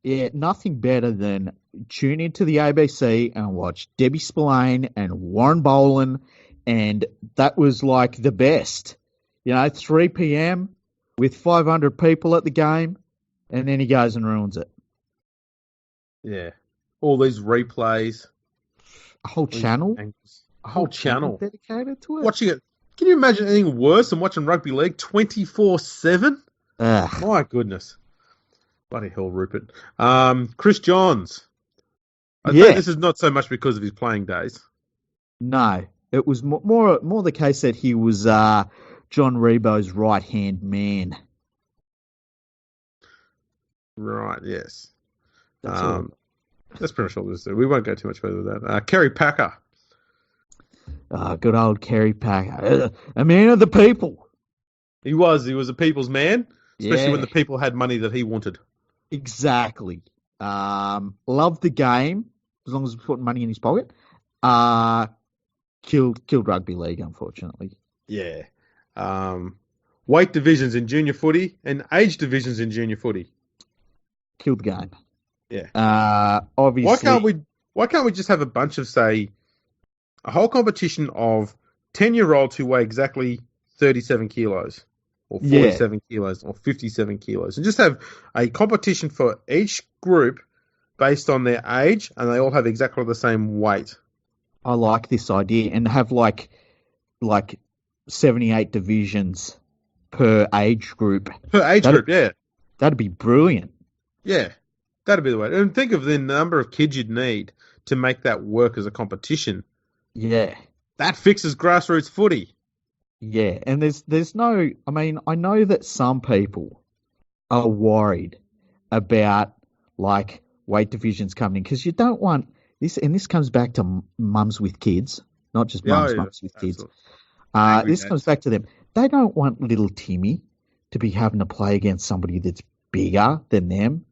Yeah, nothing better than tune into the ABC and watch Debbie Spillane and Warren Boland, and that was like the best. 3 p.m. with 500 people at the game, and then he goes and ruins it. Yeah. All these replays. A whole channel? A whole channel dedicated to it? Watching it. Can you imagine anything worse than watching Rugby League 24/7? My goodness. Bloody hell, Rupert. Chris Johns. I'd say this is not so much because of his playing days. No. It was more the case that he was John Rebo's right-hand man. Right, yes. That's pretty much all this. We won't go too much further with that. Kerry Packer. Good old Kerry Packer. A man of the people. He was a people's man, especially when the people had money that he wanted. Exactly. Loved the game, as long as he was putting money in his pocket. Killed rugby league, unfortunately. Yeah. Weight divisions in junior footy and age divisions in junior footy. Killed the game. Yeah. Obviously. Why can't we just have a bunch of, say, a whole competition of 10-year-olds who weigh exactly 37 kilos or 47 kilos or 57 kilos and just have a competition for each group based on their age and they all have exactly the same weight. I like this idea and have like 78 divisions per age group. Yeah. That'd be brilliant. Yeah. That'd be the way. And think of the number of kids you'd need to make that work as a competition. Yeah. That fixes grassroots footy. Yeah, and there's no... I know that some people are worried about, weight divisions coming in, because you don't want... This comes back to mums with kids, not just mums with kids. This comes back to them. They don't want little Timmy to be having to play against somebody that's bigger than them.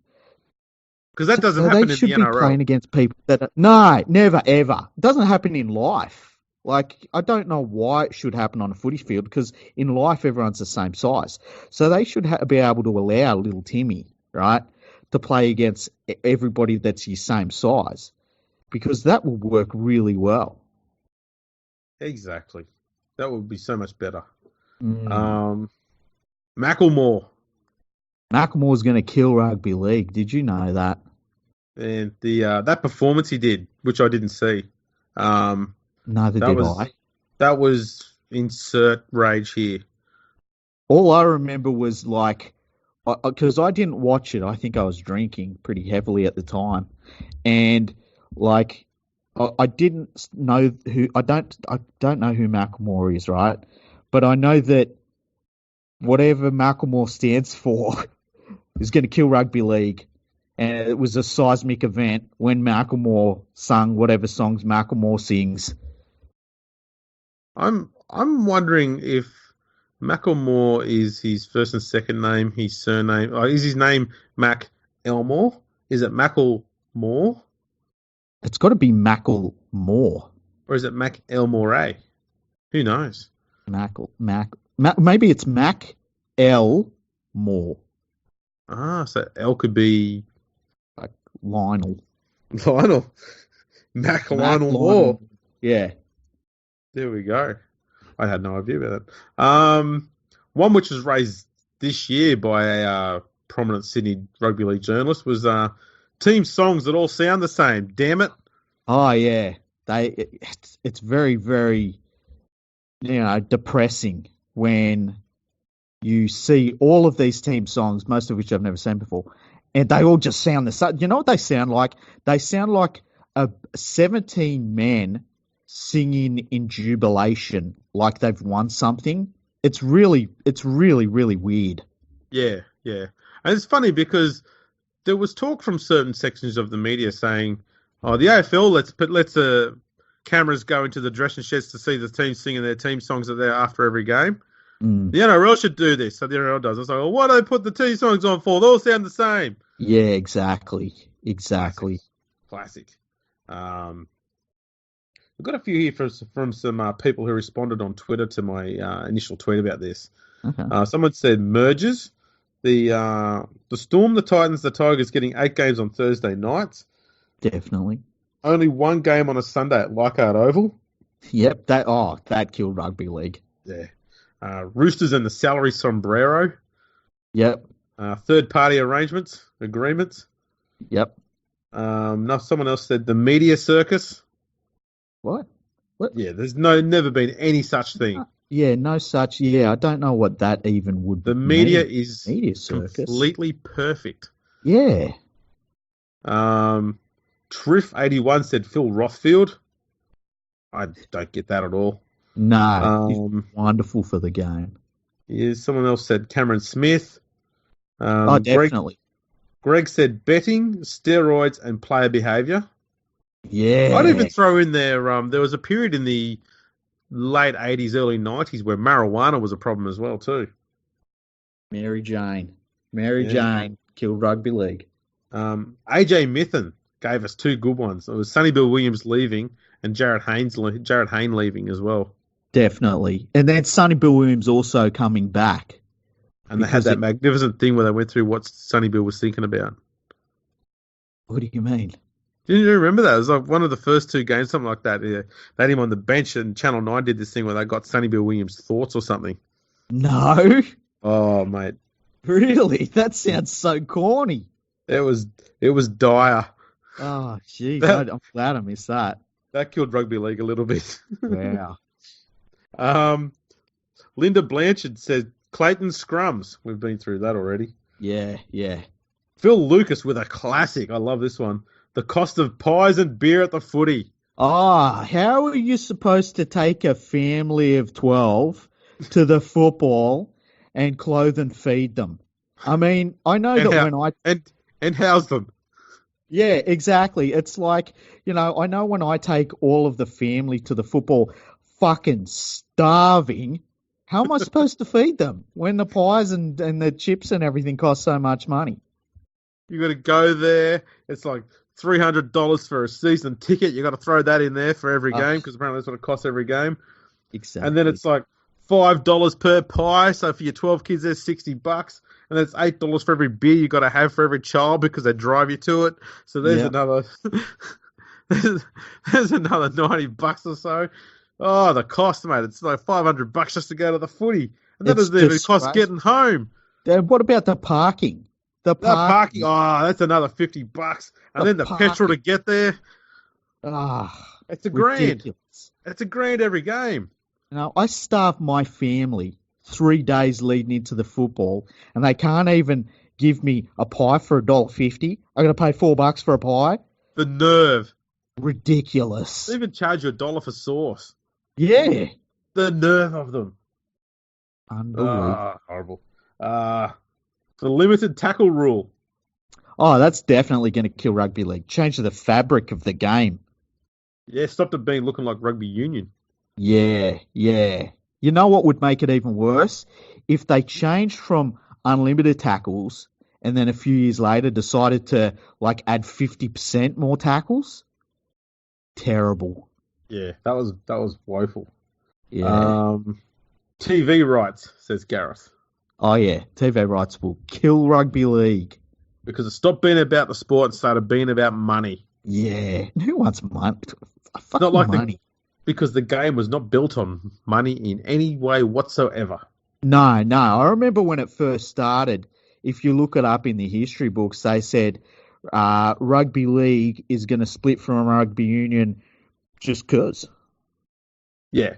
Because that doesn't happen in the NRL. They should be playing against people that... No, never, ever. It doesn't happen in life. I don't know why it should happen on a footy field, because in life everyone's the same size. So they should be able to allow little Timmy, right, to play against everybody that's his same size, because that will work really well. Exactly. That would be so much better. Macklemore. Macklemore's going to kill rugby league. Did you know that? And that performance he did, which I didn't see. Neither did I. That was insert rage here. all I remember was like, because I didn't watch it. I think I was drinking pretty heavily at the time, and like I didn't know who I don't know who Macklemore is, right? But I know that whatever Macklemore stands for is going to kill rugby league. And it was a seismic event when Macklemore sung whatever songs Macklemore sings. I'm wondering if Macklemore is his first and second name, his surname. Is his name Mac Elmore? Is it Macklemore? It's got to be Macklemore. Or is it Mac Elmore? Who knows? Maybe it's Mac L Moore. So L could be Like Lionel. Lionel Moore. Yeah. There we go. I had no idea about that. One which was raised this year by a prominent Sydney rugby league journalist was team songs that all sound the same. Damn it! Oh yeah, it's very, very, depressing when you see all of these team songs, most of which I've never seen before, and they all just sound the same. You know what they sound like? They sound like 17 men singing in jubilation, like they've won something. It's really, really weird. Yeah. And it's funny because there was talk from certain sections of the media saying, "Oh, the AFL let's cameras go into the dressing sheds to see the team singing their team songs that they're after every game." The NRL should do this, so the NRL does. It's like, well, why do they put the team songs on for? They all sound the same. Yeah, exactly. Classic. We've got a few here from some people who responded on Twitter to my initial tweet about this. Okay. Someone said mergers. The Storm, the Titans, the Tigers getting 8 games on Thursday nights. Definitely. Only 1 game on a Sunday at Leichhardt Oval. Yep. That killed rugby league. Yeah. Roosters and the salary sombrero. Yep. Third-party agreements. Yep. Someone else said the media circus. What? Yeah, there's never been any such thing. Yeah, no such. Yeah, I don't know what that even would be. The media is media circus. Completely perfect. Yeah. Triff81 said Phil Rothfield. I don't get that at all. No, he's wonderful for the game. Yeah, someone else said Cameron Smith. Definitely. Greg said betting, steroids, and player behaviour. Yeah. I'd even throw in there, there was a period in the late 80s, early 90s where marijuana was a problem as well, too. Mary Jane killed rugby league. AJ Mithen gave us 2 good ones. It was Sonny Bill Williams leaving and Jarrett Hayne leaving as well. Definitely. And then Sonny Bill Williams also coming back. And they had that magnificent thing where they went through what Sonny Bill was thinking about. What do you mean? Didn't you remember that? It was like one of the first 2 games, something like that. Yeah. They had him on the bench, and Channel 9 did this thing where they got Sonny Bill Williams' thoughts or something. No. Oh, mate. Really? That sounds so corny. It was dire. Oh, jeez. I'm glad I missed that. That killed rugby league a little bit. Wow. Linda Blanchard said Clayton scrums. We've been through that already. Yeah. Phil Lucas with a classic. I love this one. The cost of pies and beer at the footy. How are you supposed to take a family of 12 to the football and clothe and feed them? I mean, I know and house them. Yeah, exactly. It's like, I know when I take all of the family to the football, fucking starving, how am I supposed to feed them when the pies and the chips and everything cost so much money? You got to go there. It's like $300 for a season ticket. You got to throw that in there for every game because apparently that's what it costs every game. Exactly. And then it's like $5 per pie. So for your 12 kids, there's $60. And that's $8 for every beer you got to have for every child because they drive you to it. So there's another there's another $90 or so. Oh, the cost, mate! It's like $500 just to go to the footy, and that doesn't even cost getting home. What about the parking? The parking. Oh, that's another $50, and then the petrol to get there. It's $1,000. It's $1,000 every game. I starve my family 3 days leading into the football, and they can't even give me a pie for $1.50. I'm going to pay $4 for a pie. The nerve. Ridiculous. They even charge you $1 for sauce. Yeah. The nerve of them. Unbelievable. Horrible. The limited tackle rule. Oh, that's definitely going to kill rugby league. Change the fabric of the game. Yeah, stopped it being looking like rugby union. Yeah. You know what would make it even worse? If they changed from unlimited tackles and then a few years later decided to add 50% more tackles. Terrible. Yeah, that was woeful. Yeah. TV rights, says Gareth. Oh, yeah. TV rights will kill rugby league. Because it stopped being about the sport and started being about money. Yeah. Who wants money? Not like money. Because the game was not built on money in any way whatsoever. No. I remember when it first started, if you look it up in the history books, they said rugby league is going to split from rugby union just because. Yeah.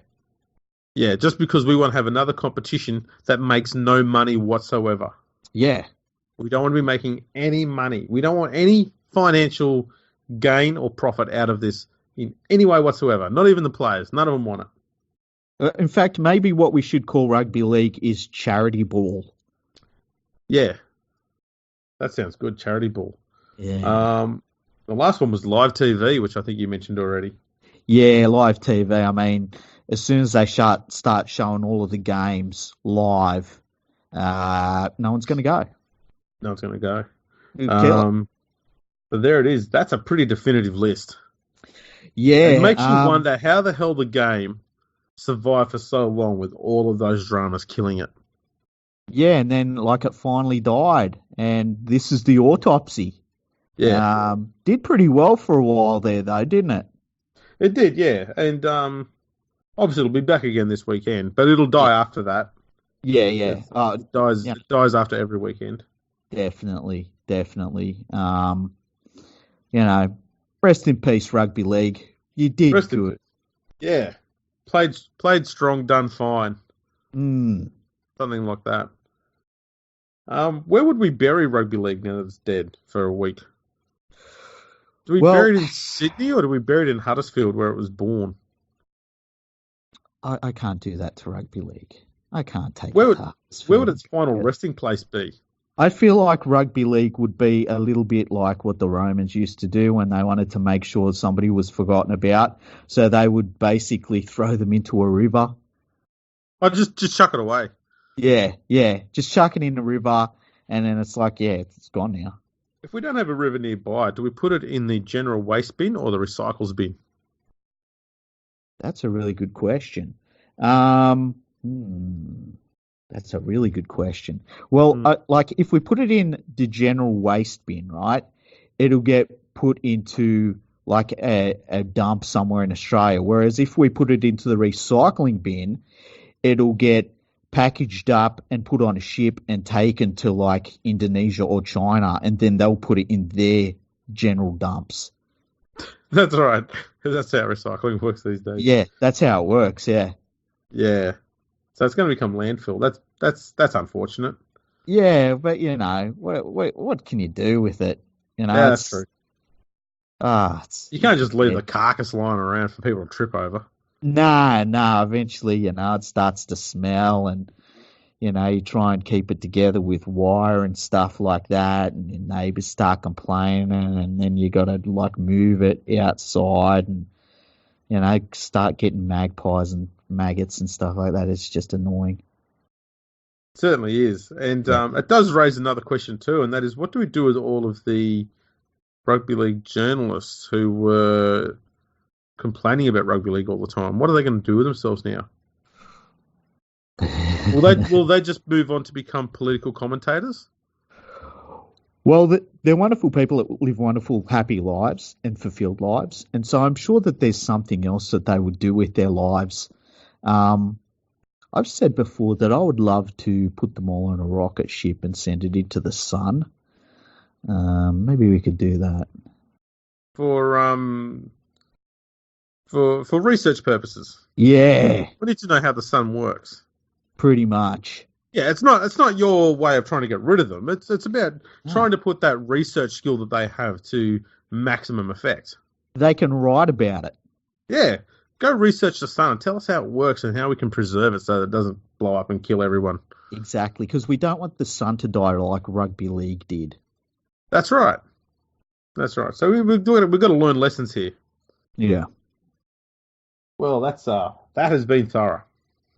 Yeah, just because we want to have another competition that makes no money whatsoever. Yeah. We don't want to be making any money. We don't want any financial gain or profit out of this in any way whatsoever. Not even the players. None of them want it. In fact, maybe what we should call rugby league is charity ball. Yeah. That sounds good, charity ball. Yeah. The last one was live TV, which I think you mentioned already. Yeah, live TV. I mean, as soon as they start showing all of the games live, no one's going to go. No one's going to go. But there it is. That's a pretty definitive list. Yeah. It makes you wonder how the hell the game survived for so long with all of those dramas killing it. Yeah, and then it finally died, and this is the autopsy. Yeah. Did pretty well for a while there, though, didn't it? It did, yeah. And obviously it'll be back again this weekend, but it'll die after that. Yeah. It dies after every weekend. Definitely. Rest in peace, rugby league. You did good. Yeah. Played strong, done fine. Something like that. Where would we bury rugby league now that it's dead for a week? Do we bury it in Sydney or do we bury it in Huddersfield where it was born? I can't do that to rugby league. I can't take where it. Where would its final resting place be? I feel like rugby league would be a little bit like what the Romans used to do when they wanted to make sure somebody was forgotten about. So they would basically throw them into a river. Oh, just chuck it away. Yeah. Just chuck it in the river, and then it's it's gone now. If we don't have a river nearby, do we put it in the general waste bin or the recycles bin? That's a really good question. That's a really good question. Well, if we put it in the general waste bin, right, it'll get put into a dump somewhere in Australia. Whereas if we put it into the recycling bin, it'll get packaged up and put on a ship and taken to Indonesia or China, and then they'll put it in their general dumps. That's right. That's how recycling works these days. Yeah, that's how it works. Yeah. Yeah. So it's going to become landfill. That's unfortunate. Yeah, but what can you do with it? Yeah, that's true. You can't just leave the carcass lying around for people to trip over. No. Eventually, it starts to smell, and you try and keep it together with wire and stuff like that, and your neighbours start complaining, and then you got to move it outside, and start getting magpies and maggots and stuff like that. It's just annoying. It certainly is, and it does raise another question too, and that is, what do we do with all of the rugby league journalists who were complaining about rugby league all the time? What are they going to do with themselves now? Will they just move on to become political commentators? Well, they're wonderful people that live wonderful, happy lives and fulfilled lives, and so I'm sure that there's something else that they would do with their lives. I've said before that I would love to put them all on a rocket ship and send it into the sun. Maybe we could do that for research purposes. Yeah, We need to know how the sun works. Pretty much. Yeah, it's not your way of trying to get rid of them. It's about trying to put that research skill that they have to maximum effect. They can write about it. Yeah, go research the sun and tell us how it works and how we can preserve it so that it doesn't blow up and kill everyone. Exactly, because we don't want the sun to die like Rugby League did. That's right. That's right. So we've got to learn lessons here. Yeah. Well, that has been thorough.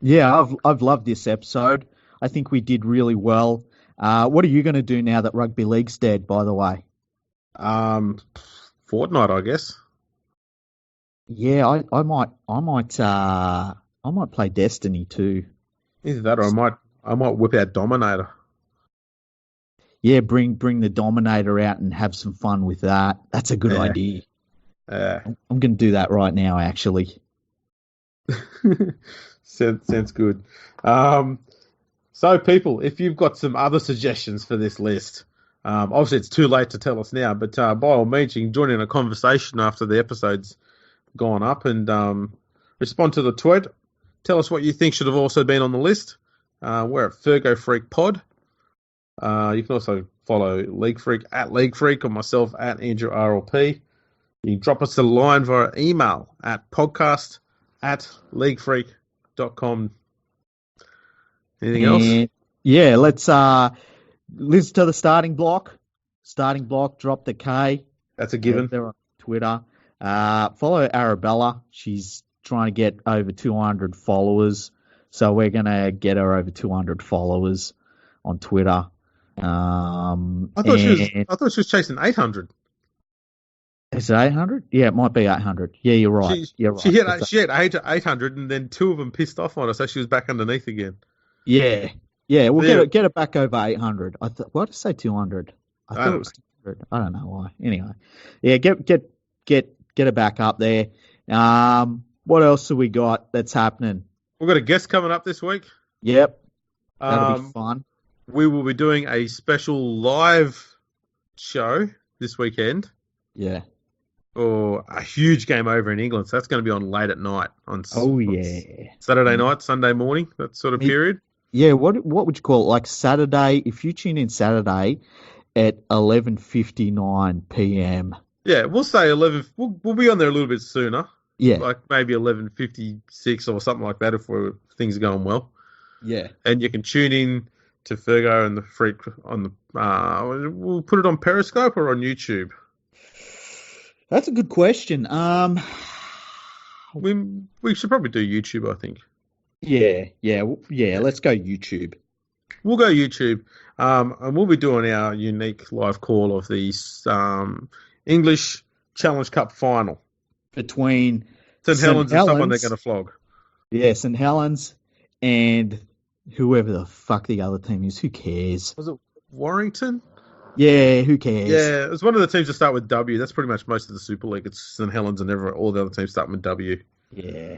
Yeah, I've loved this episode. I think we did really well. What are you going to do now that Rugby League's dead, by the way? Fortnite, I guess. Yeah, I might play Destiny too. Either that, or I might whip out Dominator. Yeah, bring the Dominator out and have some fun with that. That's a good idea. I'm going to do that right now, actually. Sounds good. So, people, if you've got some other suggestions for this list, obviously it's too late to tell us now, but by all means, you can join in a conversation after the episode's gone up and respond to the tweet. Tell us what you think should have also been on the list. We're at Fergo Freak Pod. You can also follow League Freak at League Freak or myself at Andrew RLP. You can drop us a line via email at podcast@leaguefreak.com. Anything else? Yeah, let's listen to the starting block. Starting block, drop the K. That's a given. They're on Twitter. Follow Arabella. She's trying to get over 200 followers. So we're going to get her over 200 followers on Twitter. I thought she was chasing 800. Is it 800? Yeah, it might be 800. Yeah, you're right. She hit 800, and then two of them pissed off on her, so she was back underneath again. Yeah. We'll get it back over 800. Why did I say 200? I thought it was 200. I don't know why. Anyway, yeah, get it back up there. What else have we got that's happening? We've got a guest coming up this week. Yep, that'll be fun. We will be doing a special live show this weekend. Yeah. Or a huge game over in England. So that's going to be on late at night. On Saturday night, Sunday morning, that sort of period. Yeah, what would you call it? Like Saturday, if you tune in Saturday at 11:59 p.m. Yeah, we'll say 11. We'll be on there a little bit sooner. Yeah. Like maybe 11:56 or something like that if things are going well. Yeah. And you can tune in to Fergo and the Freak on the... we'll put it on Periscope or on YouTube? That's a good question. We should probably do YouTube, I think. Yeah. Let's go YouTube. We'll go YouTube, and we'll be doing our unique live call of the English Challenge Cup final between St Helens and someone they're going to flog. Yeah, St Helens and whoever the fuck the other team is. Who cares? Was it Warrington? Yeah, who cares? Yeah, it's one of the teams that start with W. That's pretty much most of the Super League. It's St Helens and all the other teams start with W. Yeah.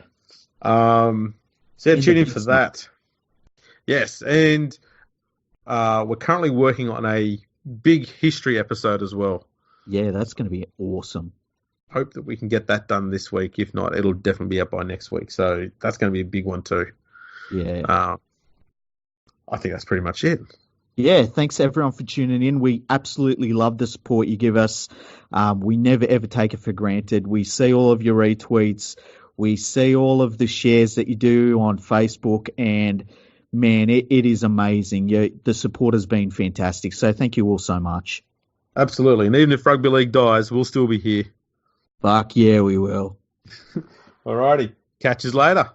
So tune in for that. Yes, and we're currently working on a big history episode as well. Yeah, that's going to be awesome. Hope that we can get that done this week. If not, it'll definitely be up by next week. So that's going to be a big one too. Yeah. I think that's pretty much it. Yeah, thanks everyone for tuning in. We absolutely love the support you give us. We never ever take it for granted. We see all of your retweets. We see all of the shares that you do on Facebook, and man, it is amazing. The support has been fantastic. So thank you all so much. Absolutely. And even if Rugby League dies, we'll still be here. Fuck yeah, we will. Alrighty. Catch us later.